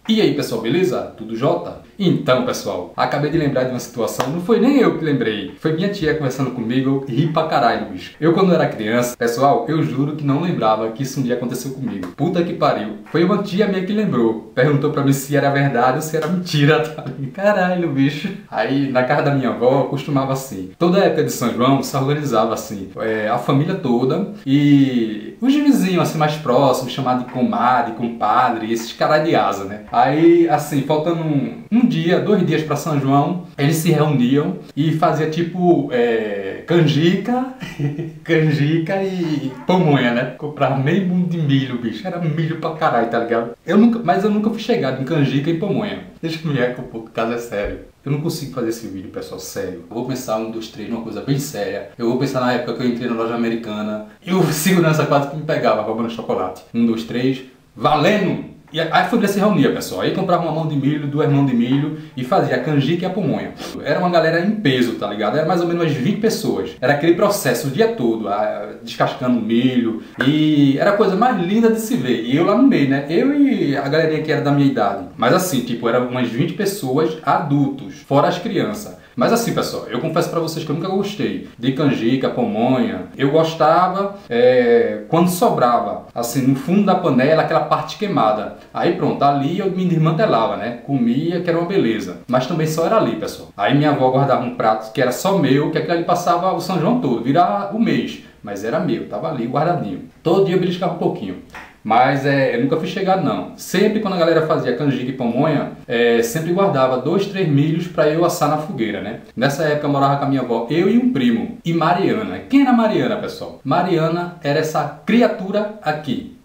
E aí pessoal, beleza? Tudo Jota? Então pessoal, acabei de lembrar de uma situação, não foi nem eu que lembrei, foi minha tia conversando comigo e ri pra caralho, bicho. Eu quando era criança, pessoal, eu juro que não lembrava que isso um dia aconteceu comigo. Puta que pariu. Foi uma tia minha que lembrou, perguntou pra mim se era verdade ou se era mentira, tá ligado? Caralho, bicho. Aí na casa da minha avó costumava assim, toda época de São João se organizava assim, a família toda e os vizinhos assim mais próximos, chamados de comadre, compadre, esses caras de asa, né? Aí, assim, faltando um dia, 2 dias para São João, eles se reuniam e fazia tipo canjica, canjica e pamonha, né? Comprava meio mundo de milho, bicho. Era milho pra caralho, tá ligado? Mas eu nunca fui chegado em canjica e pamonha. Deixa eu me recuar um pouco, o caso é sério. Eu não consigo fazer esse vídeo, pessoal, sério. Eu vou pensar 1, 2, 3 numa coisa bem séria. Eu vou pensar na época que eu entrei na loja americana e o segurança quase que me pegava roubando chocolate. 1, 2, 3, valendo! E aí a família se reunia, pessoal. Aí comprava uma mão de milho, 2 mãos de milho e fazia a canjica e a pamonha. Era uma galera em peso, tá ligado? Era mais ou menos umas 20 pessoas. Era aquele processo o dia todo, descascando milho. E era a coisa mais linda de se ver. E eu lá no meio, né? Eu e a galerinha que era da minha idade. Mas assim, tipo, eram umas 20 pessoas adultos, fora as crianças. Mas assim, pessoal, eu confesso pra vocês que eu nunca gostei de canjica, pamonha. Eu gostava quando sobrava, assim, no fundo da panela, aquela parte queimada. Aí pronto, ali eu me desmantelava, né? Comia, que era uma beleza. Mas também só era ali, pessoal. Aí minha avó guardava um prato que era só meu, que aquilo ali passava o São João todo, virava o mês. Mas era meu, tava ali guardadinho. Todo dia eu beliscava um pouquinho. Mas eu nunca fui chegado não. Sempre quando a galera fazia canjica e pamonha, sempre guardava 2, 3 milhos para eu assar na fogueira, né? Nessa época eu morava com a minha avó, eu e um primo. E Mariana. Quem era Mariana, pessoal? Mariana era essa criatura aqui.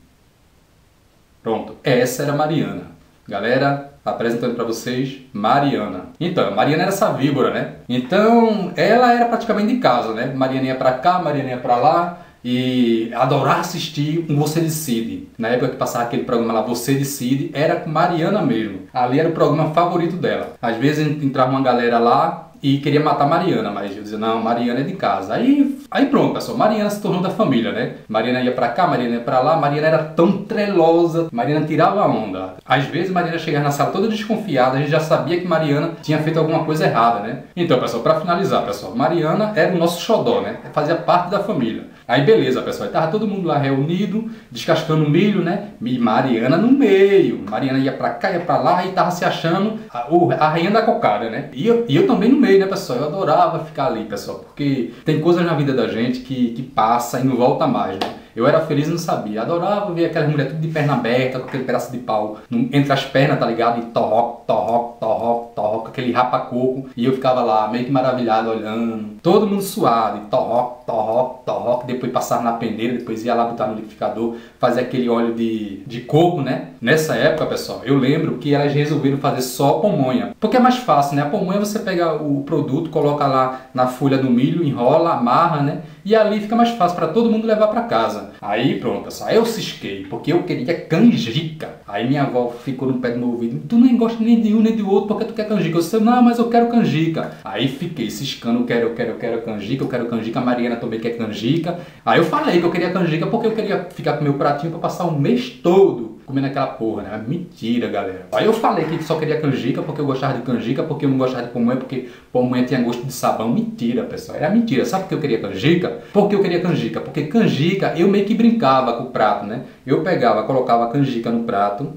Pronto, essa era Mariana. Galera, apresentando para vocês Mariana. Então, Mariana era essa víbora, né? Então, ela era praticamente de casa, né? Mariana ia para cá, Mariana ia para lá. E adorar assistir um Você Decide. Na época que passava aquele programa lá, Você Decide, era com Mariana mesmo. Ali era o programa favorito dela. Às vezes entrava uma galera lá e queria matar Mariana, mas eu dizia, não, Mariana é de casa. Aí pronto, pessoal, Mariana se tornou da família, né? Mariana ia pra cá, Mariana ia pra lá, Mariana era tão trelosa, Mariana tirava a onda. Às vezes Mariana chegava na sala toda desconfiada, a gente já sabia que Mariana tinha feito alguma coisa errada, né? Então, pessoal, pra finalizar, pessoal, Mariana era o nosso xodó, né? Fazia parte da família. Aí beleza, pessoal, tava todo mundo lá reunido, descascando milho, né? E Mariana no meio. Mariana ia pra cá, ia pra lá e tava se achando a rainha da cocada, né? E eu também no meio, né, pessoal? Eu adorava ficar ali, pessoal, porque tem coisas na vida da gente que passa e não volta mais, né? Eu era feliz e não sabia. Adorava ver aquelas mulheres tudo de perna aberta, com aquele pedaço de pau entre as pernas, tá ligado? E torroc, torroc, torroc, torroc, aquele rapa-coco. E eu ficava lá, meio que maravilhado, olhando. Todo mundo suado, e torroc, torroc, torroc. Depois passava na peneira, depois ia lá botar no liquidificador, fazer aquele óleo de coco, né? Nessa época, pessoal, eu lembro que elas resolveram fazer só pamonha. Porque é mais fácil, né? A pamonha você pega o produto, coloca lá na folha do milho, enrola, amarra, né? E ali fica mais fácil para todo mundo levar para casa. Aí pronto, pessoal, eu cisquei, porque eu queria canjica. Aí minha avó ficou no pé do meu ouvido, tu nem gosta nem de um nem do outro, porque tu quer canjica? Eu disse, não, mas eu quero canjica. Aí fiquei ciscando, eu quero canjica, eu quero canjica, a Mariana também quer canjica. Aí eu falei que eu queria canjica porque eu queria ficar com meu pratinho para passar o mês todo comendo aquela porra, né? Mentira, galera. Aí eu falei que só queria canjica porque eu gostava de canjica, porque eu não gostava de pamonha, porque pamonha tinha gosto de sabão. Mentira, pessoal. Era mentira. Sabe por que eu queria canjica? Porque eu queria canjica. Porque canjica, eu meio que brincava com o prato, né? Eu pegava, colocava a canjica no prato,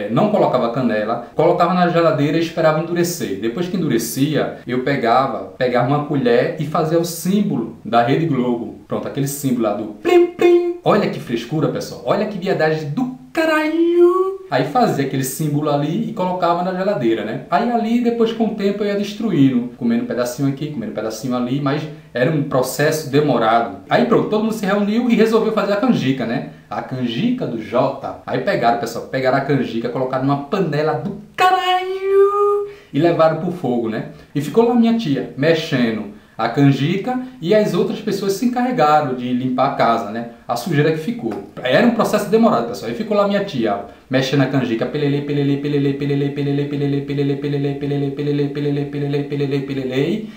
não colocava canela, colocava na geladeira e esperava endurecer. Depois que endurecia, eu pegava uma colher e fazia o símbolo da Rede Globo. Pronto, aquele símbolo lá do plim plim. Olha que frescura, pessoal. Olha que viadagem do caralho! Aí fazia aquele símbolo ali e colocava na geladeira, né? Aí ali, depois com o tempo, eu ia destruindo. Comendo um pedacinho aqui, comendo um pedacinho ali, mas era um processo demorado. Aí pronto, todo mundo se reuniu e resolveu fazer a canjica, né? A canjica do Jota. Aí pegaram, pessoal, pegaram a canjica, colocaram numa panela do caralho e levaram pro fogo, né? E ficou lá minha tia, mexendo a canjica, e as outras pessoas se encarregaram de limpar a casa, né? A sujeira que ficou. Era um processo demorado, pessoal. Aí ficou lá minha tia, mexendo a canjica, pelele, pelele, pelele, pelele, pelele, pelele, pelele, pelele, pelele, pelele, pelele, pelele, pelele, pelele.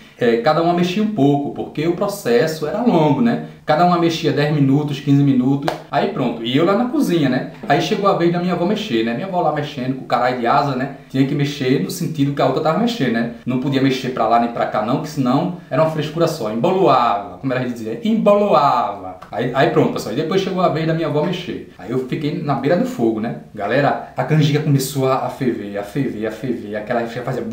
cada uma mexia um pouco, porque o processo era longo, né? Cada uma mexia 10 minutos, 15 minutos, aí pronto. E eu lá na cozinha, né? Aí chegou a vez da minha avó mexer, né? Minha avó lá mexendo com o caralho de asa, né? Tinha que mexer no sentido que a outra tava mexendo, né? Não podia mexer pra lá nem pra cá não, porque senão era uma frescura só. Emboloava, como ela dizia, emboloava. Aí pronto, pessoal. E depois chegou a vez da minha avó mexer. Aí eu fiquei na beira do fogo, né? Galera, a canjica começou a ferver, a ferver, a ferver. Aquela fazia...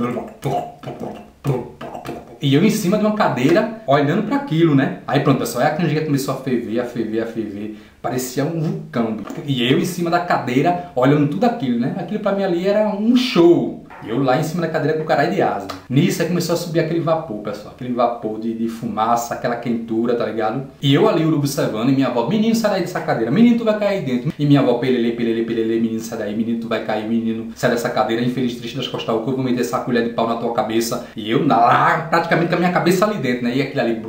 E eu em cima de uma cadeira, olhando para aquilo, né? Aí pronto, pessoal, aí a canjica começou a ferver, a ferver, a ferver. Parecia um vulcão. E eu em cima da cadeira, olhando tudo aquilo, né? Aquilo para mim ali era um show. Eu lá em cima da cadeira com o caralho de asa. Nisso aí começou a subir aquele vapor, pessoal. Aquele vapor de fumaça, aquela quentura, tá ligado? E eu ali observando, e minha avó, menino, sai daí dessa cadeira. Menino, tu vai cair dentro. E minha avó, pelele, pelele, pelele, menino, sai daí. Menino, tu vai cair. Menino, sai dessa cadeira. Infeliz, triste das costas, eu vou meter essa colher de pau na tua cabeça. E eu lá, praticamente com a minha cabeça ali dentro, né? E aquilo ali...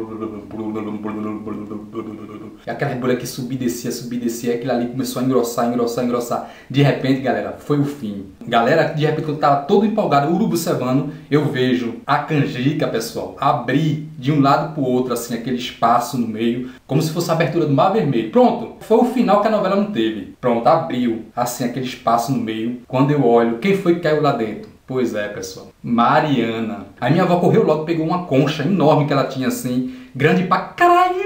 E aquela bolha que subia e descia, aquilo ali começou a engrossar, engrossar, engrossar. De repente, galera, foi o fim. Galera, de repente, quando eu tava todo empolgado, urubu cevando, eu vejo a canjica, pessoal, abrir de um lado pro outro, assim, aquele espaço no meio, como se fosse a abertura do Mar Vermelho. Pronto, foi o final que a novela não teve. Pronto, abriu, assim, aquele espaço no meio. Quando eu olho, quem foi que caiu lá dentro? Pois é, pessoal, Mariana. Aí minha avó correu logo, pegou uma concha enorme que ela tinha, assim, grande pra caralho,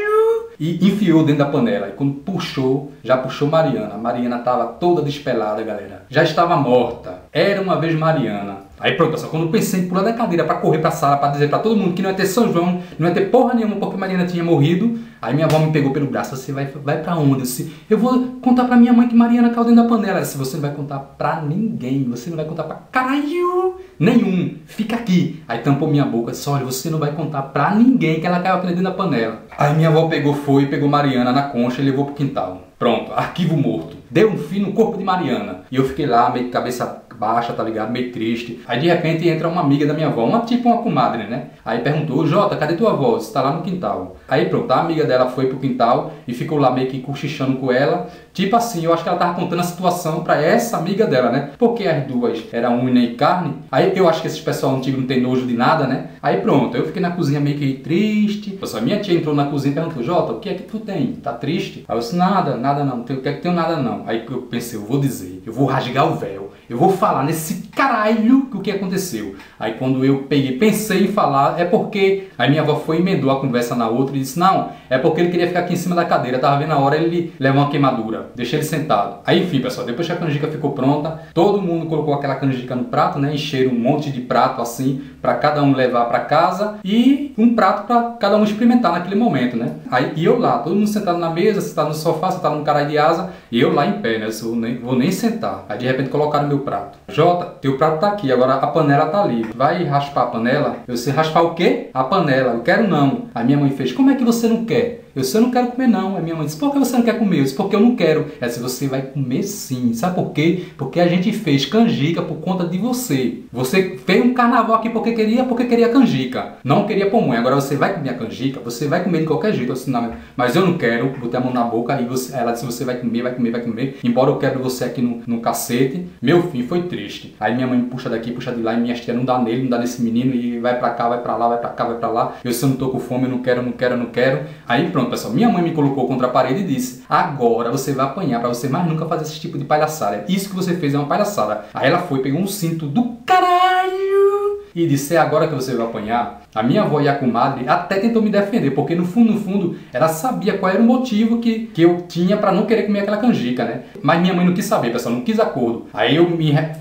e enfiou dentro da panela. E quando puxou, já puxou Mariana. A Mariana estava toda despelada, galera. Já estava morta. Era uma vez Mariana. Aí pronto, pessoal, quando eu pensei em pular da cadeira para correr para a sala, para dizer para todo mundo que não ia ter São João, não ia ter porra nenhuma porque Mariana tinha morrido, aí minha avó me pegou pelo braço. Você vai para onde? Eu disse, eu vou contar para minha mãe que Mariana caiu dentro da panela. Ela disse, você não vai contar para ninguém, você não vai contar para caralho nenhum, fica aqui. Aí tampou minha boca, disse, olha, você não vai contar para ninguém que ela caiu aqui dentro da panela. Aí minha avó pegou Mariana na concha e levou pro quintal. Pronto, arquivo morto. Deu um fim no corpo de Mariana. E eu fiquei lá, meio de cabeça baixa, tá ligado? Meio triste. Aí de repente entra uma amiga da minha avó, uma comadre, né? Aí perguntou, Jota, cadê tua avó? Você tá lá no quintal. Aí pronto, a amiga dela foi pro quintal e ficou lá meio que cochichando com ela. Tipo assim, eu acho que ela tava contando a situação pra essa amiga dela, né? Porque as duas eram unha e carne. Aí eu acho que esses pessoal antigo não tem nojo de nada, né? Aí pronto, eu fiquei na cozinha meio que triste. Pessoal, minha tia entrou na cozinha e perguntou, Jota, o que é que tu tem? Tá triste? Aí eu disse, nada não, o que é que tenho nada não. Aí eu pensei, eu vou dizer, eu vou rasgar o véu, eu vou falar nesse caralho o que aconteceu. Aí quando eu pensei em falar, é porque... Aí minha avó foi e emendou a conversa na outra e disse, não, é porque ele queria ficar aqui em cima da cadeira, tava vendo a hora ele levar uma queimadura, deixei ele sentado. Aí enfim, pessoal, depois que a canjica ficou pronta, todo mundo colocou aquela canjica no prato, né, encheram um monte de prato assim, para cada um levar para casa e um prato para cada um experimentar naquele momento, né. Aí e eu lá, todo mundo sentado na mesa, sentado no sofá, sentado no caralho de asa, e eu lá em pé, né, eu vou nem sentar. Aí de repente colocaram meu prato. Jota, teu prato tá aqui, agora a panela tá ali. Vai raspar a panela? Eu sei raspar o quê? A panela. Eu quero não. A minha mãe fez, como é que você não quer? Eu disse, eu não quero comer não. A minha mãe disse, por que você não quer comer? Eu disse, porque eu não quero. Ela disse, você vai comer sim. Sabe por quê? Porque a gente fez canjica por conta de você. Você fez um carnaval aqui porque queria canjica. Não queria pamonha. Agora você vai comer a canjica, você vai comer de qualquer jeito. Eu disse, não, mas eu não quero. Botei a mão na boca e ela disse, você vai comer, vai comer, vai comer. Embora eu quero você aqui no cacete. Meu fim foi triste. Aí minha mãe puxa daqui, puxa de lá e minha tia não dá nele, não dá nesse menino e vai pra cá, vai pra lá, vai pra cá, vai pra lá. Eu se eu não tô com fome, eu não quero, não quero, não quero. Aí pronto, pessoal, minha mãe me colocou contra a parede e disse, agora você vai apanhar pra você mais nunca fazer esse tipo de palhaçada. Isso que você fez é uma palhaçada. Aí ela foi, pegou um cinto do caralho e disse, é agora que você vai apanhar. A minha avó e a comadre até tentou me defender, porque no fundo, ela sabia qual era o motivo que eu tinha pra não querer comer aquela canjica, né? Mas minha mãe não quis saber, pessoal, não quis acordo. Aí eu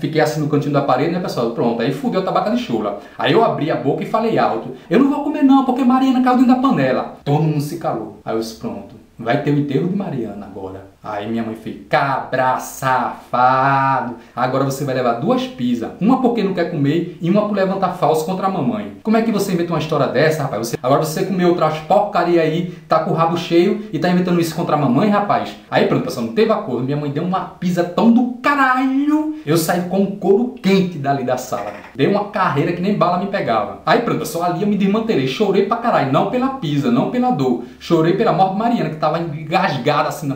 fiquei assim no cantinho da parede, né, pessoal? Pronto, aí fudeu a tabaca de chola. Aí eu abri a boca e falei alto, eu não vou comer não, porque Mariana caiu dentro da panela. Todo mundo se calou. Aí eu disse, pronto, vai ter o enterro de Mariana agora. Aí minha mãe fez, cabra safado, agora você vai levar 2 pizzas, uma porque não quer comer e uma por levantar falso contra a mamãe. Como é que você inventa uma história dessa, rapaz? Agora você comeu outras porcaria aí, tá com o rabo cheio e tá inventando isso contra a mamãe, rapaz? Aí pronto, pessoal, não teve acordo, minha mãe deu uma pizza tão do caralho, eu saí com um couro quente dali da sala. Dei uma carreira que nem bala me pegava. Aí pronto, pessoal, ali eu me desmantelei, chorei pra caralho, não pela pizza, não pela dor, chorei pela morte de Mariana, que tava engasgada assim na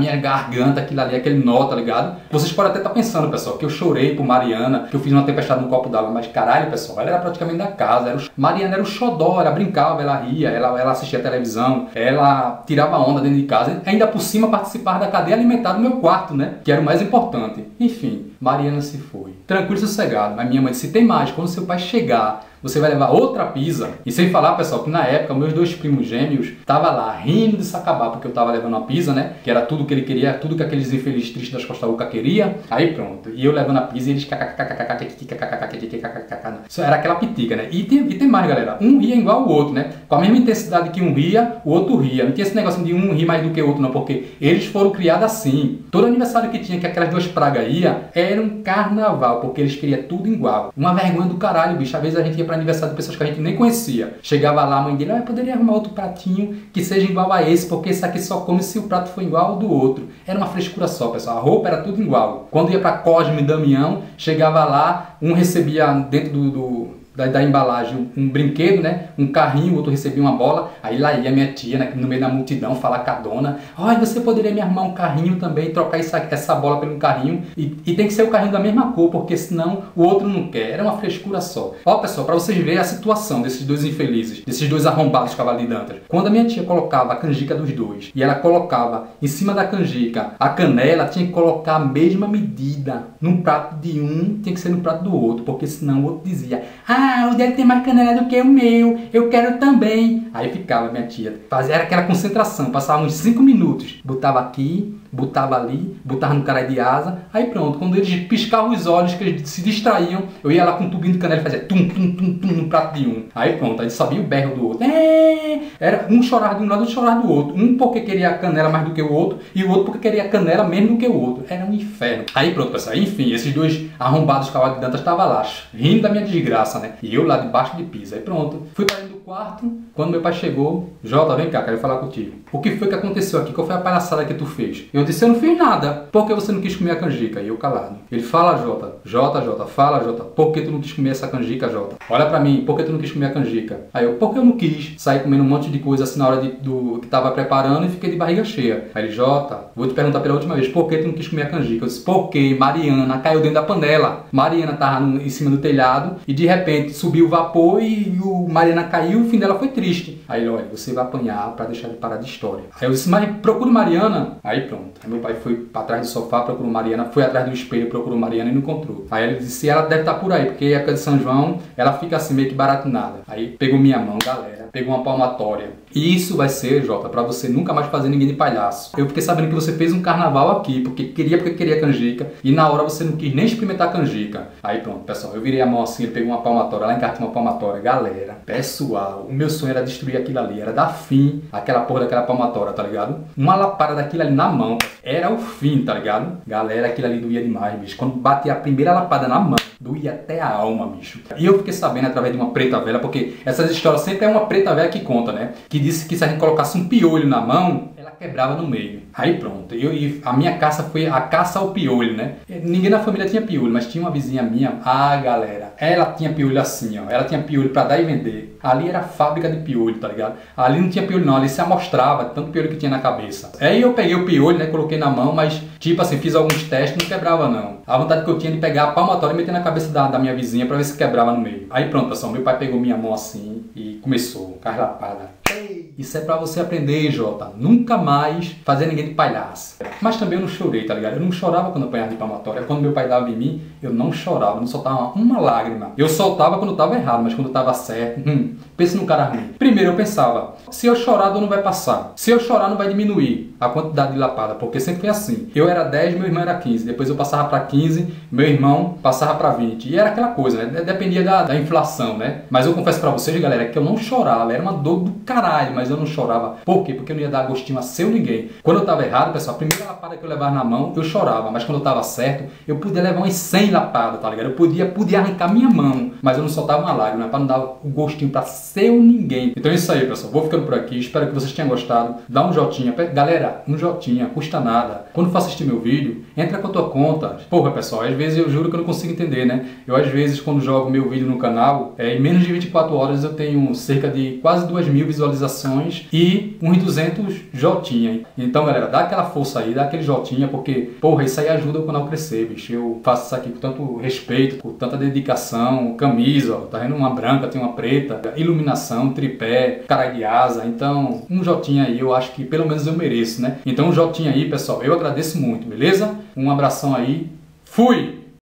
minha garganta, aquilo ali, aquele nó, tá ligado? Vocês podem até estar pensando, pessoal, que eu chorei por Mariana, que eu fiz uma tempestade no copo d'água, mas caralho, pessoal, ela era praticamente da casa, era Mariana Mariana era o xodó, ela brincava, ela ria, ela assistia televisão, ela tirava onda dentro de casa, ainda por cima participava da cadeia alimentar do meu quarto, né? Que era o mais importante. Enfim, Mariana se foi. Tranquilo e sossegado. Mas minha mãe disse, tem mais, quando seu pai chegar, você vai levar outra pizza. E sem falar, pessoal, que na época, meus 2 primos gêmeos estavam lá rindo de se acabar, porque eu tava levando uma pizza, né? Que era tudo que ele queria, tudo que aqueles infelizes tristes das Costa Rica queria. Aí pronto. E eu levando a pizza e eles isso era aquela pitica, né? E tem mais, galera. Um ria igual o outro, né? Com a mesma intensidade que um ria, o outro ria. Não tinha esse negócio de um rir mais do que o outro, não, porque eles foram criados assim. Todo aniversário que tinha, que aquelas 2 pragas ia, era um carnaval, porque eles queriam tudo igual. Uma vergonha do caralho, bicho. Às vezes a gente ia pra aniversário de pessoas que a gente nem conhecia. Chegava lá, a mãe dele, poderia arrumar outro pratinho que seja igual a esse, porque esse aqui só come se o prato for igual ao do outro. Era uma frescura só, pessoal. A roupa era tudo igual. Quando ia pra Cosme e Damião, chegava lá, um recebia dentro da embalagem um brinquedo, né? Um carrinho, o outro recebia uma bola. Aí lá ia minha tia, né? No meio da multidão, falar com a dona: olha, você poderia me arrumar um carrinho também, trocar essa bola pelo carrinho. E tem que ser o carrinho da mesma cor, porque senão o outro não quer. Era uma frescura só. Ó, pessoal, para vocês verem a situação desses 2 infelizes, desses 2 arrombados cavalos de Dantas. Quando a minha tia colocava a canjica dos 2 e ela colocava em cima da canjica a canela, tinha que colocar a mesma medida. Num prato de um, tinha que ser no prato do outro, porque senão o outro dizia: o dele tem mais canela do que o meu, eu quero também. Aí ficava minha tia, fazia aquela concentração, passava uns 5 minutos, botava aqui, botava ali, botava no caralho de asa, aí pronto, quando eles piscavam os olhos, que eles se distraíam, eu ia lá com um tubinho de canela e fazia tum, tum, tum, tum no prato de um. Aí pronto, aí sabia o berro do outro. Era um chorar de um lado e outro chorar do outro. Um porque queria a canela mais do que o outro, e o outro porque queria a canela menos do que o outro. Era um inferno. Aí pronto, pessoal, enfim, esses 2 arrombados cavalos de Dantas estavam lá, rindo da minha desgraça, né? E eu lá debaixo de pizza. Aí pronto, fui para dentro do quarto. Quando meu pai chegou: Jota, vem cá, quero falar contigo. O que foi que aconteceu aqui? Qual foi a palhaçada que tu fez? Eu disse: eu não fiz nada. Por que você não quis comer a canjica? E eu calado. Ele: fala, Jota. Jota, fala, Jota. Por que tu não quis comer essa canjica, Jota? Olha pra mim, por que tu não quis comer a canjica? Aí eu: porque eu não quis. Saí comendo um monte de coisa assim na hora do que tava preparando e fiquei de barriga cheia. Aí ele: Jota, vou te perguntar pela última vez, por que tu não quis comer a canjica? Eu disse: porque Mariana caiu dentro da panela. Mariana tava em cima do telhado e de repente subiu o vapor e Mariana caiu, o fim dela foi triste. Aí ele: olha, você vai apanhar pra deixar de parar de história. Aí eu disse: mas procura Mariana. Aí pronto. Aí meu pai foi pra trás do sofá, procurou Mariana, foi atrás do espelho, procurou Mariana e não encontrou. Aí ele disse: ela deve estar por aí, porque a época de São João, ela fica assim meio que baratinada. Aí pegou minha mão, galera, pegou uma palmatória. E isso vai ser, Jota, pra você nunca mais fazer ninguém de palhaço. Eu fiquei sabendo que você fez um carnaval aqui, porque queria canjica, e na hora você não quis nem experimentar canjica. Aí pronto, pessoal, eu virei a mão assim, ele pegou uma palmatória, lá em casa tinha uma palmatória. Galera, pessoal, o meu sonho era destruir aquilo ali, era dar fim àquela porra daquela palmatória, tá ligado? Uma lapada daquilo ali na mão, era o fim, tá ligado? Galera, aquilo ali doía demais, bicho. Quando batia a primeira lapada na mão, doía até a alma, bicho. E eu fiquei sabendo através de uma preta velha, porque essas histórias sempre é uma preta velha que conta, né? Que disse que se a gente colocasse um piolho na mão, ela quebrava no meio. Aí pronto, a minha caça foi a caça ao piolho, né? Ninguém na família tinha piolho, mas tinha uma vizinha minha, galera, ela tinha piolho assim, ó. Ela tinha piolho pra dar e vender. Ali era fábrica de piolho, tá ligado? Ali não tinha piolho não, ali se amostrava tanto piolho que tinha na cabeça. Aí eu peguei o piolho, né? Coloquei na mão, mas tipo assim, fiz alguns testes, não quebrava não. A vontade que eu tinha de pegar a palmatória e meter na cabeça da minha vizinha pra ver se quebrava no meio. Aí pronto, pessoal, meu pai pegou minha mão assim e começou, carlapada. Isso é pra você aprender, Jota. Nunca mais fazer ninguém de palhaço. Mas também eu não chorei, tá ligado? Eu não chorava quando eu apanhava de palmatória. Quando meu pai dava em mim, eu não chorava, não soltava uma lágrima. Eu soltava quando eu tava errado, mas quando eu tava certo, pensa num cara ruim. Primeiro eu pensava, se eu chorar, a dor não vai passar. Se eu chorar, não vai diminuir a quantidade de lapada, porque sempre foi assim. Eu era 10, meu irmão era 15. Depois eu passava pra 15, meu irmão passava pra 20. E era aquela coisa, né? Dependia da inflação, né? Mas eu confesso pra vocês, galera, que eu não chorava. Era uma dor do caralho, mas eu não chorava. Por quê? Porque eu não ia dar gostinho a seu ninguém. Quando eu tava errado, pessoal, a primeira lapada que eu levava na mão, eu chorava. Mas quando eu tava certo, eu podia levar umas 100 lapadas, tá ligado? Eu podia arrancar minha mão, mas eu não soltava uma lágrima, pra não dar o gostinho pra seu ninguém. Então é isso aí, pessoal. Vou ficando ficando por aqui, espero que vocês tenham gostado. Dá um jotinha, galera, um jotinha, custa nada. Quando for assistir meu vídeo, entra com a tua conta. Porra, pessoal, às vezes eu juro que eu não consigo entender, né? Eu às vezes quando jogo meu vídeo no canal, em menos de 24 horas eu tenho cerca de quase 2.000 visualizações e uns 200 jotinha. Então, galera, dá aquela força aí, dá aquele jotinha, porque, porra, isso aí ajuda o canal a crescer, bicho. Eu faço isso aqui com tanto respeito, com tanta dedicação, camisa, ó, tá vendo? Uma branca, tem uma preta, iluminação, tripé, caralho de asa. Então, um jotinha aí eu acho que pelo menos eu mereço, né? Então, um jotinha aí, pessoal, eu agradeço muito, beleza? Um abração aí, fui!